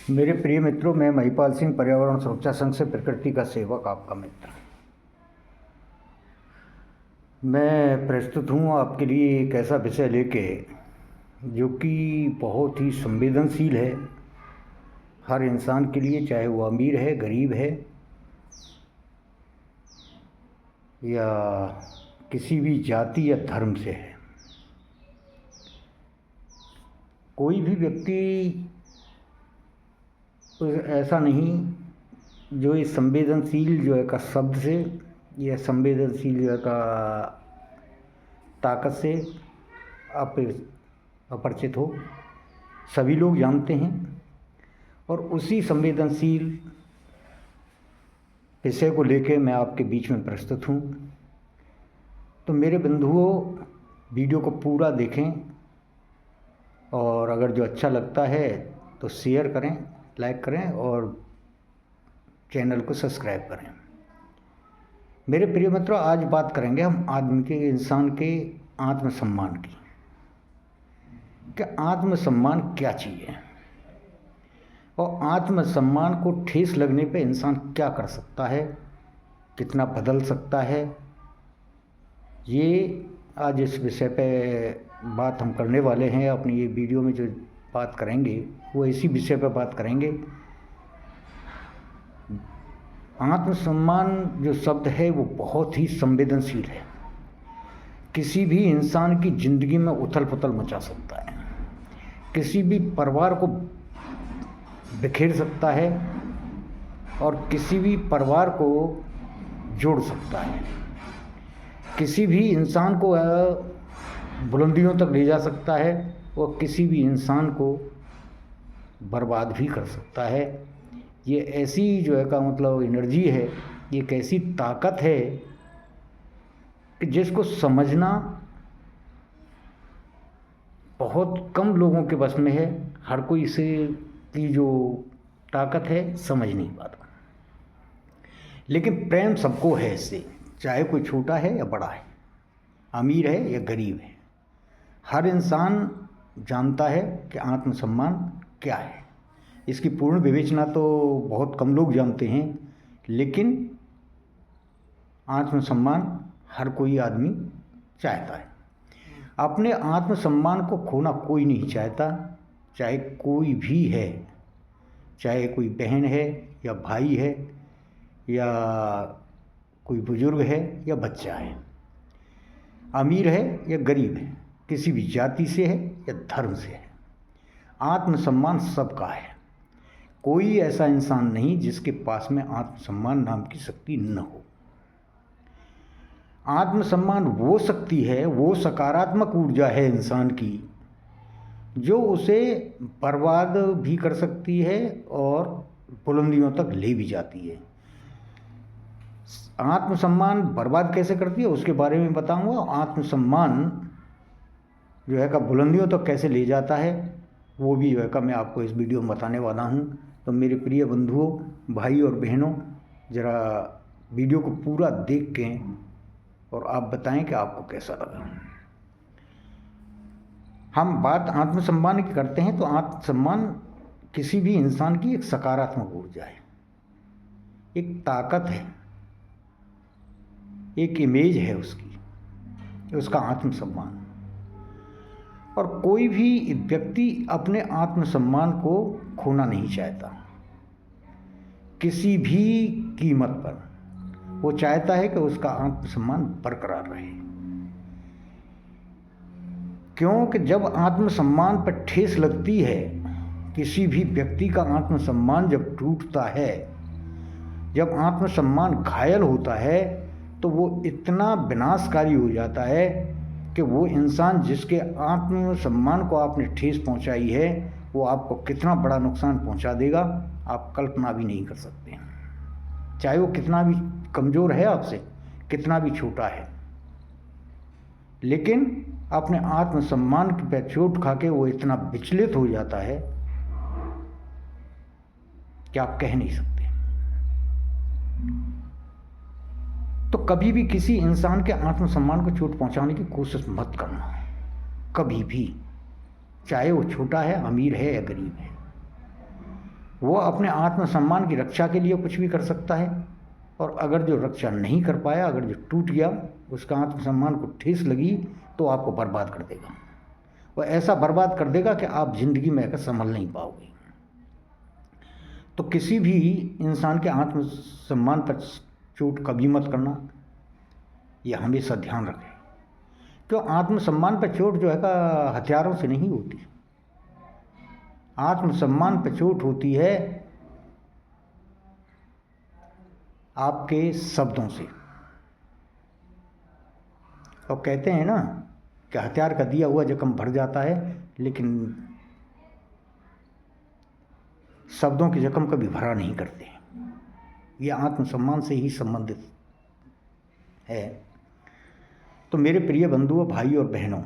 मेरे प्रिय मित्रों, मैं महिपाल सिंह पर्यावरण सुरक्षा संघ से प्रकृति का सेवक आपका मित्र। मैं प्रस्तुत हूँ आपके लिए एक ऐसा विषय लेके जो कि बहुत ही संवेदनशील है हर इंसान के लिए, चाहे वो अमीर है, गरीब है या किसी भी जाति या धर्म से है। कोई भी व्यक्ति ऐसा नहीं जो इस संवेदनशील जो है का शब्द से या संवेदनशील जो है का ताकत से अपरिचित हो। सभी लोग जानते हैं और उसी संवेदनशील विषय को लेकर मैं आपके बीच में प्रस्तुत हूँ। तो मेरे बंधुओं, वीडियो को पूरा देखें और अगर जो अच्छा लगता है तो शेयर करें, लाइक करें और चैनल को सब्सक्राइब करें। मेरे प्रिय मित्रों, आज बात करेंगे हम आदमी के, इंसान के आत्मसम्मान की। कि आत्मसम्मान क्या चीज़ है और आत्मसम्मान को ठेस लगने पे इंसान क्या कर सकता है, कितना बदल सकता है, ये आज इस विषय पे बात हम करने वाले हैं। अपनी ये वीडियो में जो बात करेंगे वो इसी विषय पर बात करेंगे। आत्मसम्मान जो शब्द है वो बहुत ही संवेदनशील है, किसी भी इंसान की ज़िंदगी में उथल पुथल मचा सकता है, किसी भी परिवार को बिखेर सकता है और किसी भी परिवार को जोड़ सकता है, किसी भी इंसान को बुलंदियों तक ले जा सकता है और किसी भी इंसान को बर्बाद भी कर सकता है। ये ऐसी जो है का मतलब एनर्जी है, ये एक ऐसी ताकत है कि जिसको समझना बहुत कम लोगों के बस में है। हर कोई इसे की जो ताकत है समझ नहीं पाता, लेकिन प्रेम सबको है इससे, चाहे कोई छोटा है या बड़ा है, अमीर है या गरीब है। हर इंसान जानता है कि आत्मसम्मान क्या है। इसकी पूर्ण विवेचना तो बहुत कम लोग जानते हैं, लेकिन आत्मसम्मान हर कोई आदमी चाहता है। अपने आत्मसम्मान को खोना कोई नहीं चाहता, चाहे कोई भी है, चाहे कोई बहन है या भाई है या कोई बुजुर्ग है या बच्चा है, अमीर है या गरीब है, किसी भी जाति से है या धर्म से है। आत्मसम्मान सबका है। कोई ऐसा इंसान नहीं जिसके पास में आत्मसम्मान नाम की शक्ति न हो। आत्मसम्मान वो शक्ति है, वो सकारात्मक ऊर्जा है इंसान की, जो उसे बर्बाद भी कर सकती है और बुलंदियों तक ले भी जाती है। आत्मसम्मान बर्बाद कैसे करती है उसके बारे में बताऊंगा। आत्मसम्मान जो है का बुलंदियों तक कैसे ले जाता है वो भी जो है का मैं आपको इस वीडियो में बताने वाला हूँ। तो मेरे प्रिय बंधुओं, भाई और बहनों, ज़रा वीडियो को पूरा देख के और आप बताएं कि आपको कैसा लगा। हम बात आत्मसम्मान की करते हैं तो आत्मसम्मान किसी भी इंसान की एक सकारात्मक ऊर्जा है, एक ताकत है, एक इमेज है उसकी, उसका आत्मसम्मान। और कोई भी व्यक्ति अपने आत्मसम्मान को खोना नहीं चाहता किसी भी कीमत पर। वो चाहता है कि उसका आत्मसम्मान बरकरार रहे, क्योंकि जब आत्मसम्मान पर ठेस लगती है, किसी भी व्यक्ति का आत्मसम्मान जब टूटता है, जब आत्मसम्मान घायल होता है, तो वो इतना विनाशकारी हो जाता है कि वो इंसान जिसके आत्मसम्मान को आपने ठेस पहुंचाई है, वो आपको कितना बड़ा नुकसान पहुंचा देगा आप कल्पना भी नहीं कर सकते। चाहे वो कितना भी कमज़ोर है आपसे, कितना भी छोटा है, लेकिन अपने आत्मसम्मान पे चोट खा के वो इतना विचलित हो जाता है कि आप कह नहीं सकते। तो कभी भी किसी इंसान के आत्मसम्मान को चोट पहुंचाने की कोशिश मत करना, कभी भी, चाहे वो छोटा है, अमीर है या गरीब है। वो अपने आत्मसम्मान की रक्षा के लिए कुछ भी कर सकता है, और अगर जो रक्षा नहीं कर पाया, अगर जो टूट गया, उसका आत्मसम्मान को ठेस लगी, तो आपको बर्बाद कर देगा। वो ऐसा बर्बाद कर देगा कि आप जिंदगी में आकर संभल नहीं पाओगे। तो किसी भी इंसान के आत्मसम्मान पर चोट कभी मत करना, यह हमेशा ध्यान रखें। क्यों? आत्मसम्मान पर चोट जो है का हथियारों से नहीं होती। आत्मसम्मान पर चोट होती है आपके शब्दों से। और कहते हैं ना कि हथियार का दिया हुआ जख्म भर जाता है, लेकिन शब्दों के जख्म कभी भरा नहीं करते। ये आत्मसम्मान से ही संबंधित है। तो मेरे प्रिय बंधुओं, भाई और बहनों,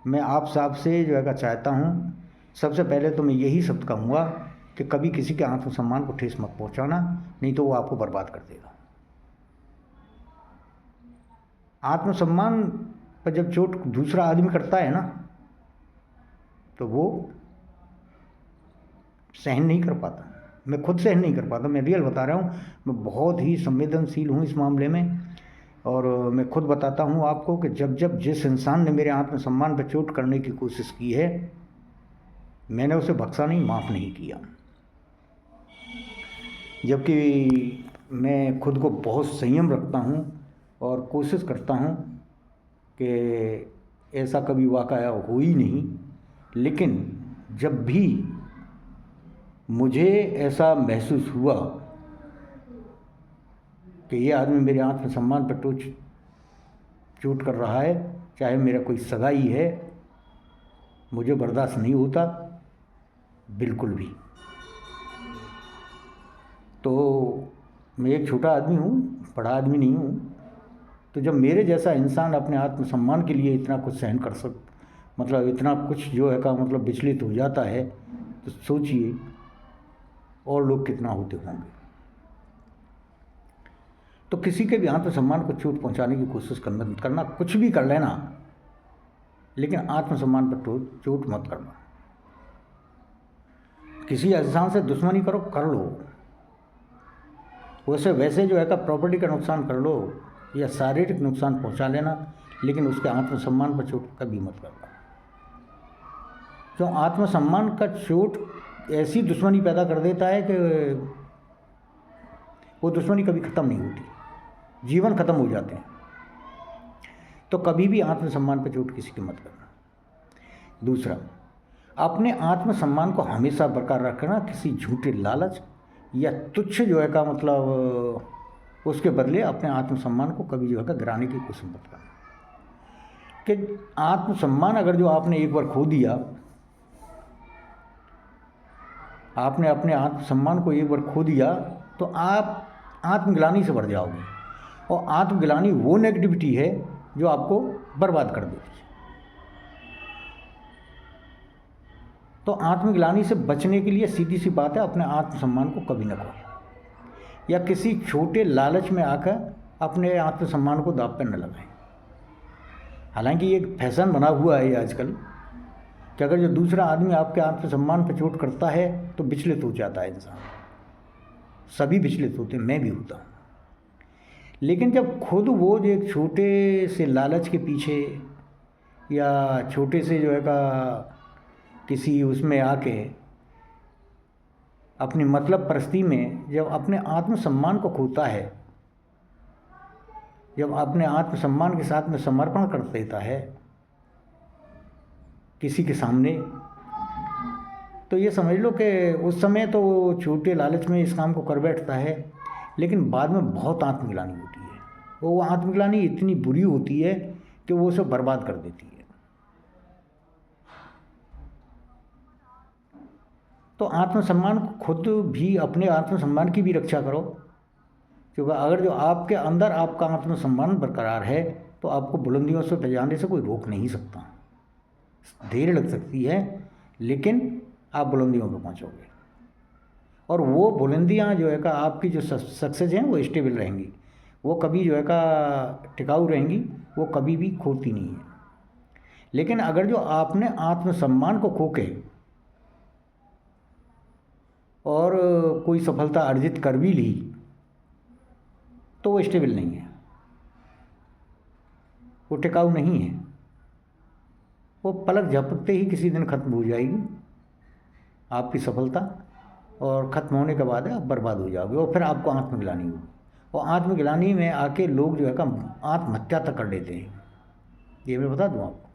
मैं आप सबसे जो है चाहता हूँ, सबसे पहले तो मैं यही शब्द कहूँगा कि कभी किसी के आत्मसम्मान को ठेस मत पहुँचाना, नहीं तो वो आपको बर्बाद कर देगा। आत्मसम्मान पर जब चोट दूसरा आदमी करता है ना, तो वो सहन नहीं कर पाता। मैं खुद सहन नहीं कर पाता, मैं रियल बता रहा हूँ। मैं बहुत ही संवेदनशील हूँ इस मामले में, और मैं खुद बताता हूँ आपको कि जब जब जिस इंसान ने मेरे आत्मसम्मान पर चोट करने की कोशिश की है, मैंने उसे बख्शा नहीं, माफ़ नहीं किया। जबकि मैं खुद को बहुत संयम रखता हूँ और कोशिश करता हूँ कि ऐसा कभी वाक़या हो ही नहीं। लेकिन जब भी मुझे ऐसा महसूस हुआ कि ये आदमी मेरे आत्मसम्मान पर चोट कर रहा है, चाहे मेरा कोई सगाई है, मुझे बर्दाश्त नहीं होता बिल्कुल भी। तो मैं एक छोटा आदमी हूँ, बड़ा आदमी नहीं हूँ। तो जब मेरे जैसा इंसान अपने आत्मसम्मान के लिए इतना कुछ सहन कर मतलब इतना कुछ जो है का मतलब विचलित हो जाता है, तो सोचिए और लोग कितना होते होंगे। तो किसी के भी आत्मसम्मान को चोट पहुंचाने की कोशिश करना, कुछ भी कर लेना, लेकिन आत्मसम्मान पर चोट मत करना। किसी इंसान से दुश्मनी करो, कर लो, वैसे जो है का प्रॉपर्टी का नुकसान कर लो या शारीरिक नुकसान पहुंचा लेना, लेकिन उसके आत्मसम्मान पर चोट कभी मत करना। क्यों? आत्मसम्मान का चोट ऐसी दुश्मनी पैदा कर देता है कि वो दुश्मनी कभी ख़त्म नहीं होती, जीवन ख़त्म हो जाते हैं। तो कभी भी आत्मसम्मान पर चोट किसी की मत करना। दूसरा, अपने आत्मसम्मान को हमेशा बरकरार रखना, किसी झूठे लालच या तुच्छ जो है का मतलब उसके बदले अपने आत्मसम्मान को कभी जो है का गिराने की कोशिश मत करना। कि आत्मसम्मान अगर जो आपने एक बार खो दिया, आपने अपने आत्मसम्मान को एक बार खो दिया, तो आप आत्मग्लानि से भर जाओगे, और आत्मग्लानि वो नेगेटिविटी है जो आपको बर्बाद कर देती है। तो आत्मग्लानि से बचने के लिए सीधी सी बात है, अपने आत्मसम्मान को कभी न खोएं, या किसी छोटे लालच में आकर अपने आत्मसम्मान को दांव पर न लगाएं। हालांकि ये एक फैशन बना हुआ है आजकल कि अगर जो दूसरा आदमी आपके आत्मसम्मान पर चोट करता है तो विचलित हो जाता है इंसान। सभी विचलित होते हैं, मैं भी होता हूँ। लेकिन जब खुद वो जो एक छोटे से लालच के पीछे या छोटे से जो है का किसी उसमें आके अपनी मतलब परस्ती में जब अपने आत्मसम्मान को खोता है, जब अपने आत्मसम्मान के साथ में समर्पण कर देता है किसी के सामने, तो ये समझ लो कि उस समय तो वो छोटे लालच में इस काम को कर बैठता है, लेकिन बाद में बहुत आत्मग्लानि होती है। वो आत्मग्लानि इतनी बुरी होती है कि वो उसे बर्बाद कर देती है। तो आत्मसम्मान को खुद भी, अपने आत्मसम्मान की भी रक्षा करो, क्योंकि अगर जो आपके अंदर आपका आत्मसम्मान बरकरार है तो आपको बुलंदियों से जाने से कोई रोक नहीं सकता। देर लग सकती है, लेकिन आप बुलंदियों पर पहुंचोगे, और वो बुलंदियां जो है का आपकी जो सक्सेस हैं वो स्टेबल रहेंगी, वो कभी जो है का टिकाऊ रहेंगी, वो कभी भी खोती नहीं है। लेकिन अगर जो आपने आत्मसम्मान को खो के और कोई सफलता अर्जित कर भी ली तो वो स्टेबल नहीं है, वो टिकाऊ नहीं है। वो पलक झपकते ही किसी दिन खत्म हो जाएगी आपकी सफलता, और ख़त्म होने के बाद आप बर्बाद हो जाओगे, और फिर आपको आत्मग्लानि होगी। और आत्मग्लानि में आके लोग जो है का आत्महत्या तक कर लेते हैं। ये मैं बता दूं आपको,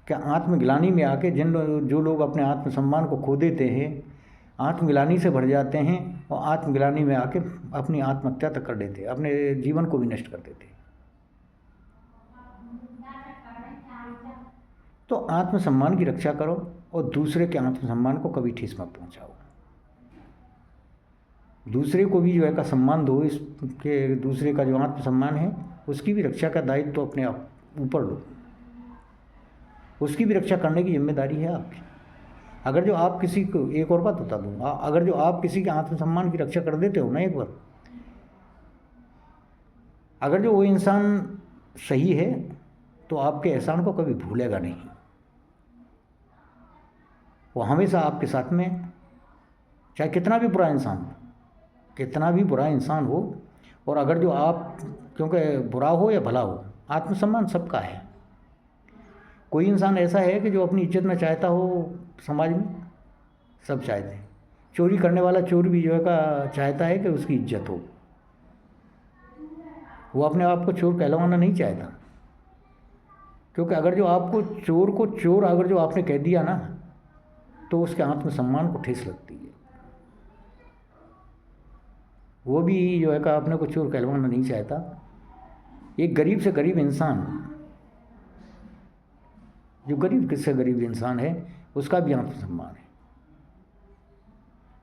क्या आत्मग्लानि में आके जो लोग अपने आत्मसम्मान को खो देते हैं, आत्मग्लानि से भर जाते हैं, और आत्मग्लानि में आके अपनी आत्महत्या तक कर देते हैं, अपने जीवन को भी नष्ट कर देते हैं। तो आत्मसम्मान की रक्षा करो और दूसरे के आत्मसम्मान को कभी ठेस मत पहुंचाओ। दूसरे को भी जो है का सम्मान दो, इसके दूसरे का जो आत्मसम्मान है उसकी भी रक्षा का दायित्व तो अपने आप ऊपर लो, उसकी भी रक्षा करने की जिम्मेदारी है आपकी। अगर जो आप किसी को, एक और बात बता दूँ, अगर जो आप किसी के आत्मसम्मान की रक्षा कर देते हो ना एक बार, अगर जो वो इंसान सही है तो आपके एहसान को कभी भूलेगा नहीं। वो हमेशा आपके साथ में, चाहे कितना भी बुरा इंसान हो, कितना भी बुरा इंसान हो, और अगर जो आप, क्योंकि बुरा हो या भला हो, आत्मसम्मान सबका है। कोई इंसान ऐसा है कि जो अपनी इज्जत ना चाहता हो समाज में, सब चाहते हैं। चोरी करने वाला चोर भी जो है का चाहता है कि उसकी इज्जत हो, वो अपने आप को चोर कहलवाना नहीं चाहता। क्योंकि अगर जो आपको चोर को चोर अगर जो आपने कह दिया ना, तो उसके आत्मसम्मान को ठेस लगती है। वो भी जो है का अपने को चोर कहलवाना नहीं चाहता। एक गरीब से गरीब इंसान, जो गरीब से गरीब इंसान है, उसका भी आत्मसम्मान है।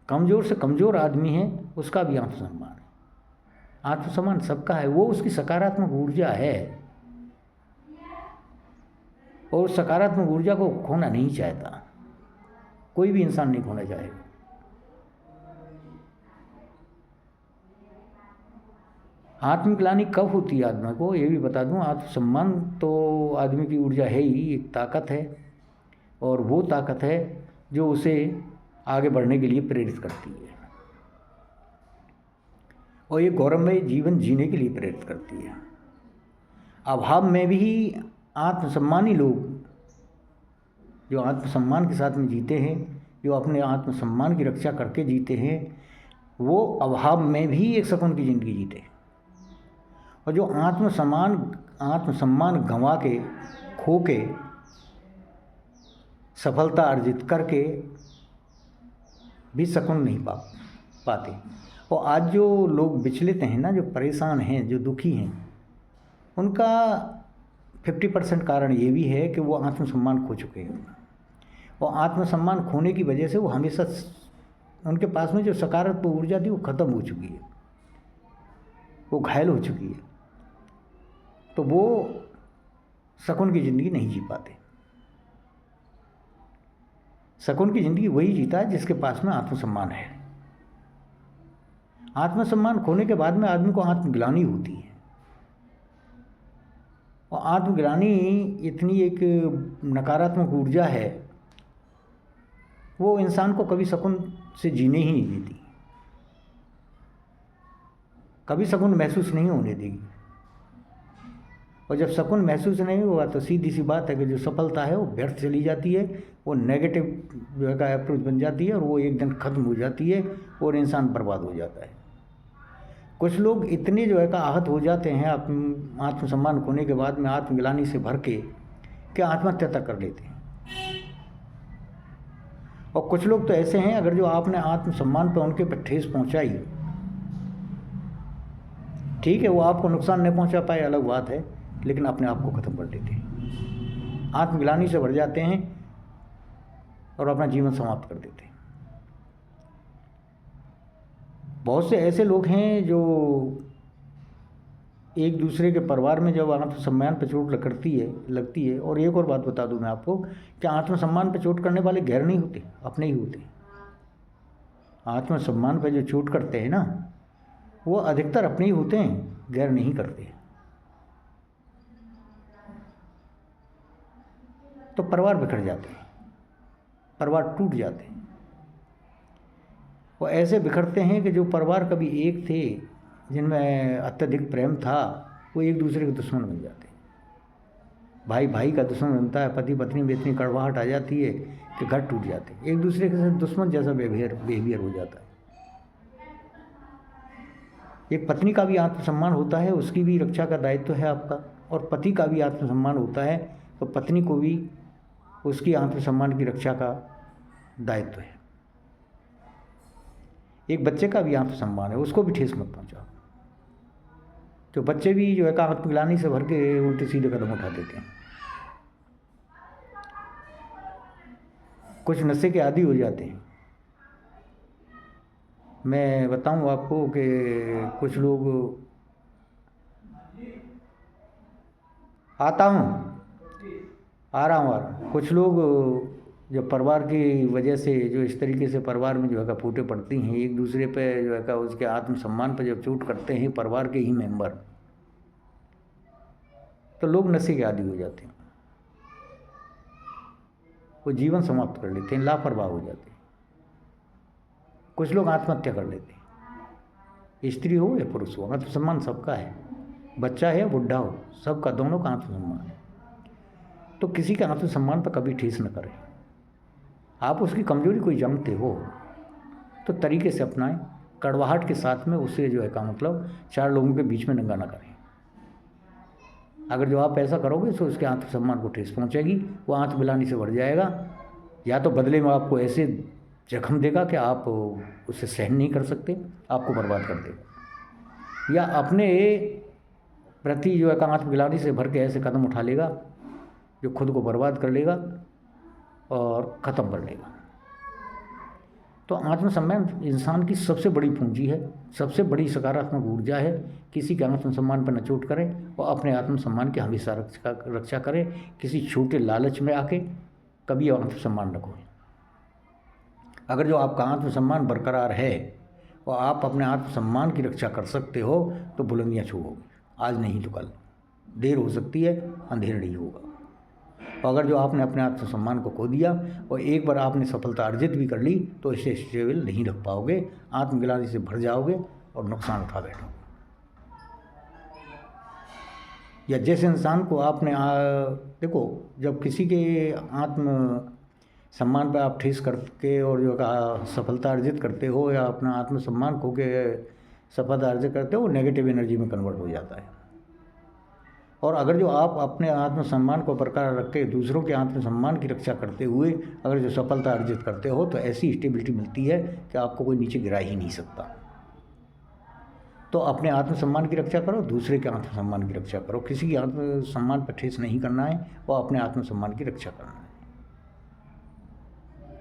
कमज़ोर से कमज़ोर आदमी है, उसका भी आत्मसम्मान है। आत्मसम्मान सबका है, वो उसकी सकारात्मक ऊर्जा है, और सकारात्मक ऊर्जा को खोना नहीं चाहता। कोई भी इंसान नहीं खोना चाहेगा। आत्मग्लानि कब होती है आदमी को, ये भी बता दूं। आत्मसम्मान तो आदमी की ऊर्जा है ही, एक ताकत है, और वो ताकत है जो उसे आगे बढ़ने के लिए प्रेरित करती है, और ये गौरवमय जीवन जीने के लिए प्रेरित करती है। अभाव में भी आत्मसम्मानी लोग, जो आत्मसम्मान के साथ में जीते हैं, जो अपने आत्मसम्मान की रक्षा करके जीते हैं, वो अभाव में भी एक सुकून की ज़िंदगी जीते हैं। और जो आत्मसम्मान गंवा के, खो के, सफलता अर्जित करके भी सुकून नहीं पाते। और आज जो लोग विचलित हैं ना, जो परेशान हैं, जो दुखी हैं, उनका 50% कारण ये भी है कि वो आत्मसम्मान खो चुके हैं। और आत्मसम्मान खोने की वजह से वो हमेशा, उनके पास में जो सकारात्मक ऊर्जा थी वो ख़त्म हो चुकी है, वो घायल हो चुकी है। तो वो सुकून की ज़िंदगी नहीं जी पाते। सुकून की ज़िंदगी वही जीता है जिसके पास में आत्मसम्मान है। आत्मसम्मान खोने के बाद में आदमी को आत्मग्लानि होती है, और आत्मग्लानि इतनी एक नकारात्मक ऊर्जा है, वो इंसान को कभी सुकून से जीने ही नहीं देती, कभी सुकून महसूस नहीं होने देगी। और जब सुकून महसूस नहीं हुआ तो सीधी सी बात है कि जो सफलता है वो व्यर्थ चली जाती है, वो नेगेटिव जो है का अप्रोच बन जाती है, और वो एक दिन ख़त्म हो जाती है, और इंसान बर्बाद हो जाता है। कुछ लोग इतने जो है का आहत हो जाते हैं आत्मसम्मान खोने के बाद में, आत्मग्लानि से भर के, कि आत्महत्या तक कर लेते हैं। और कुछ लोग तो ऐसे हैं, अगर जो आपने आत्मसम्मान पर उनके पर ठेस पहुंचाई, ठीक है, वो आपको नुकसान नहीं पहुंचा पाए, अलग बात है, लेकिन अपने आप को ख़त्म कर देते हैं, आत्मग्लानि से भर जाते हैं और अपना जीवन समाप्त कर देते हैं। बहुत से ऐसे लोग हैं जो एक दूसरे के परिवार में जब आत्मसम्मान पर चोट लगती है। और एक और बात बता दूं मैं आपको, कि आत्मसम्मान पर चोट करने वाले गैर नहीं होते, अपने ही होते। आत्मसम्मान पर जो चोट करते हैं ना, वो अधिकतर अपने ही होते हैं, गैर नहीं करते। तो परिवार बिखर जाते हैं, परिवार टूट जाते हैं। वो ऐसे बिखरते हैं कि जो परिवार कभी एक थे, जिनमें अत्यधिक प्रेम था, वो एक दूसरे के दुश्मन बन जाते हैं। भाई भाई का दुश्मन बनता है, पति पत्नी में इतनी कड़वाहट आ जाती है कि घर टूट जाते हैं, एक दूसरे के साथ दुश्मन जैसा बिहेवियर हो जाता है। एक पत्नी का भी आत्मसम्मान होता है, उसकी भी रक्षा का दायित्व है आपका, और पति का भी आत्मसम्मान होता है, तो पत्नी को भी उसकी आत्मसम्मान की रक्षा का दायित्व है। एक बच्चे का भी आत्मसम्मान है, उसको भी ठेस मत पहुंचाओ। तो बच्चे भी जो है आत्मग्लानि से भर के उल्टे सीधे कदम उठा देते हैं, कुछ नशे के आदी हो जाते हैं। मैं बताऊं आपको कि कुछ लोग, आ रहा हूँ, कुछ लोग जो परिवार की वजह से जो इस तरीके से परिवार में जो है फूटे पड़ती हैं, एक दूसरे पे जो है उसके आत्मसम्मान पर जब चोट करते हैं परिवार के ही मेंबर, तो लोग नशे के आदी हो जाते हैं, वो जीवन समाप्त कर लेते हैं, लापरवाह हो जाते हैं। कुछ लोग आत्महत्या कर लेते हैं, स्त्री हो या पुरुष हो, आत्मसम्मान सबका है, बच्चा है या बुढ़ा हो, सबका, दोनों का आत्मसम्मान है। तो किसी के आत्मसम्मान पर कभी ठेस न करें। आप उसकी कमजोरी कोई जानते हो तो तरीके से अपनाएं, कड़वाहट के साथ में उसे जो है का मतलब चार लोगों के बीच में नंगा ना करें। अगर जो आप ऐसा करोगे तो उसके आत्मसम्मान को ठेस पहुंचेगी, वो आत्मग्लानि से भर जाएगा, या तो बदले में आपको ऐसे जख्म देगा कि आप उसे सहन नहीं कर सकते, आपको बर्बाद कर देगा, या अपने प्रति जो है आत्मग्लानि से भर के ऐसे कदम उठा लेगा जो खुद को बर्बाद कर लेगा और ख़त्म कर लेगा। तो आत्मसम्मान इंसान की सबसे बड़ी पूंजी है, सबसे बड़ी सकारात्मक ऊर्जा है। किसी के आत्मसम्मान पर न चोट करें और अपने आत्मसम्मान की हमेशा रक्षा करें। किसी छोटे लालच में आके कभी आत्मसम्मान न खोएं। अगर जो आपका आत्मसम्मान बरकरार है और आप अपने आत्मसम्मान की रक्षा कर सकते हो तो बुलंदियाँ छूओगे, आज नहीं तो कल। देर हो सकती है, अंधेर नहीं होगा। और अगर जो आपने अपने आत्मसम्मान को खो दिया और एक बार आपने सफलता अर्जित भी कर ली तो इसे स्टेबल नहीं रख पाओगे, आत्मग्लानि से भर जाओगे और नुकसान उठा बैठोगे। या जैसे इंसान को आपने देखो, जब किसी के आत्मसम्मान पर आप ठेस करके और जो सफलता अर्जित करते हो या अपना आत्मसम्मान खो के सफलता अर्जित करते हो, वो नेगेटिव एनर्जी में कन्वर्ट हो जाता है। और अगर जो आप अपने आत्मसम्मान को बरकरार रख के दूसरों के आत्मसम्मान की रक्षा करते हुए अगर जो सफलता अर्जित करते हो तो ऐसी स्टेबिलिटी मिलती है कि आपको कोई नीचे गिरा ही नहीं सकता। तो अपने आत्मसम्मान की रक्षा करो, दूसरे के आत्मसम्मान की रक्षा करो। किसी की आत्मसम्मान पर ठेस नहीं करना है, वो अपने आत्मसम्मान की रक्षा करना है।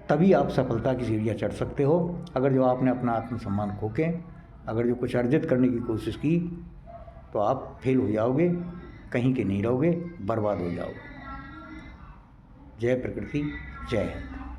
तभी आप सफलता की सीढ़ियाँ चढ़ सकते हो। अगर जो आपने अपना आत्मसम्मान खो के अगर जो कुछ अर्जित करने की कोशिश की तो आप फेल हो जाओगे, कहीं के नहीं रहोगे, बर्बाद हो जाओगे। जय प्रकृति, जय हिंद।